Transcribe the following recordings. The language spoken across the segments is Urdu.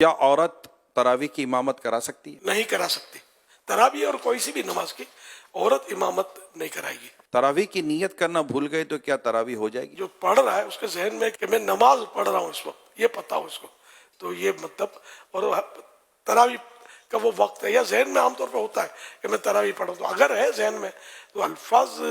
کیا عورت تراویح کی امامت کرا سکتی ہے؟ نہیں کرا سکتی. تراویح اور کوئی سی بھی نماز کی عورت امامت نہیں کرائے گی. تراویح کی نیت کرنا بھول گئے تو کیا تراویح ہو جائے گی؟ جو پڑھ رہا ہے اس کے ذہن میں کہ میں نماز پڑھ رہا ہوں اس وقت، یہ پتہ ہو اس کو، تو یہ مطلب اور تراویح کا وہ وقت ہے یا ذہن میں عام طور پہ ہوتا ہے کہ میں تراویح پڑھوں، تو اگر ہے ذہن میں تو الفاظ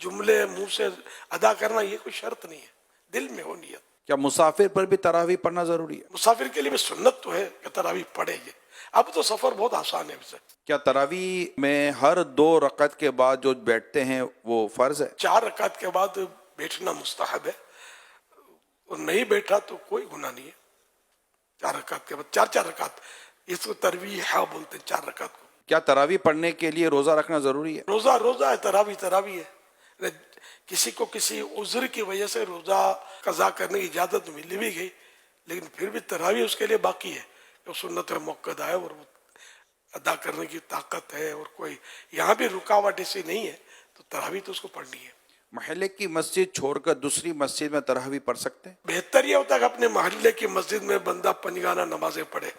جملے منہ سے ادا کرنا یہ کوئی شرط نہیں ہے، دل میں ہو نیت. کیا مسافر پر بھی تراویح پڑھنا ضروری ہے؟ مسافر کے لیے بھی سنت تو ہے کہ تراویح پڑھے یہ. اب تو سفر بہت آسان ہے اسے. کیا تراویح میں ہر 2 رکعت کے بعد جو بیٹھتے ہیں وہ فرض ہے؟ 4 رکعت کے بعد بیٹھنا مستحب ہے، اور نہیں بیٹھا تو کوئی گناہ نہیں ہے. 4 رکعت کے بعد 4 رکعت، اس کو ترویح بولتے ہیں 4 رکعت کو. کیا تراویح پڑھنے کے لیے روزہ رکھنا ضروری ہے؟ روزہ ہے، تراویح ہے. کسی کو کسی عذر کی وجہ سے روزہ قضا کرنے کی اجازت ملی بھی گئی، لیکن پھر بھی تراویح اس کے لیے باقی ہے. جو سنت موقع ہے اور وہ ادا کرنے کی طاقت ہے، اور کوئی یہاں بھی رکاوٹ ایسی نہیں ہے، تو تراویح تو اس کو پڑھنی ہے. محلے کی مسجد چھوڑ کر دوسری مسجد میں تراویح پڑھ سکتے ہیں؟ بہتر یہ ہوتا ہے کہ اپنے محلے کی مسجد میں بندہ پنجگانہ نمازیں پڑھے،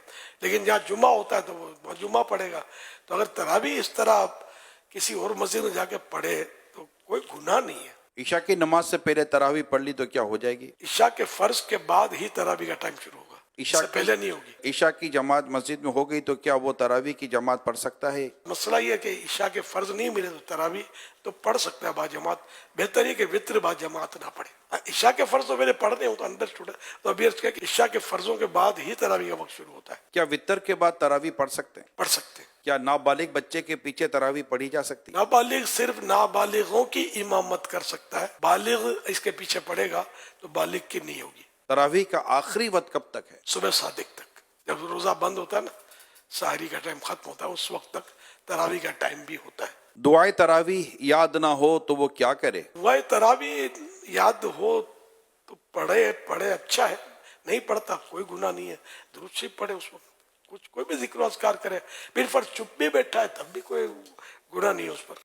لیکن جہاں جمعہ ہوتا ہے تو وہ جمعہ پڑھے گا. تو اگر تراویح اس طرح کسی اور مسجد میں جا کے پڑھے تو کوئی گناہ نہیں ہے. عشاء کی نماز سے پہلے تراویح پڑھ لی تو کیا ہو جائے گی؟ عشاء کے فرض کے بعد ہی تراویح کا ٹائم شروع ہوگا، اس سے پہلے نہیں ہوگی. عشاء کی جماعت مسجد میں ہو گئی تو کیا وہ تراویح کی جماعت پڑھ سکتا ہے؟ مسئلہ یہ ہے کہ عشاء کے فرض نہیں ملے تو تراویح تو پڑھ سکتا ہے با جماعت. بہتر یہ کہ وطر با جماعت نہ پڑھے. عشاء کے فرض تو میرے پڑھنے ہوں تو انڈرسٹوڈ ہے، تو ابھی اس کہ عشاء کے فرضوں کے بعد ہی تراویح کا وقت شروع ہوتا ہے. کیا وطر کے بعد تراویح پڑھ سکتے ہیں؟ پڑھ سکتے ہیں. کیا نابالغ بچے کے پیچھے تراویح پڑھی جا سکتی ہے؟ نابالغ صرف نابالغوں کی امامت کر سکتا ہے، بالغ اس کے پیچھے پڑے گا تو بالغ کی نہیں ہوگی. تراویح کا آخری وقت کب تک ہے؟ صبح صادق تک. جب روزہ بند ہوتا ہے نا، سحری کا ٹائم ختم ہوتا ہے، اس وقت تک تراویح کا ٹائم بھی ہوتا ہے. دعائے تراویح یاد نہ ہو تو وہ کیا کرے؟ دعائے تراویح یاد ہو تو پڑھے اچھا ہے، نہیں پڑھتا کوئی گناہ نہیں ہے. درود شریف پڑھے اس وقت، کوئی بھی ذکر و اذکار کرے. پھر فرض چپ بھی بیٹھا ہے تب بھی کوئی گناہ نہیں ہے اس پر.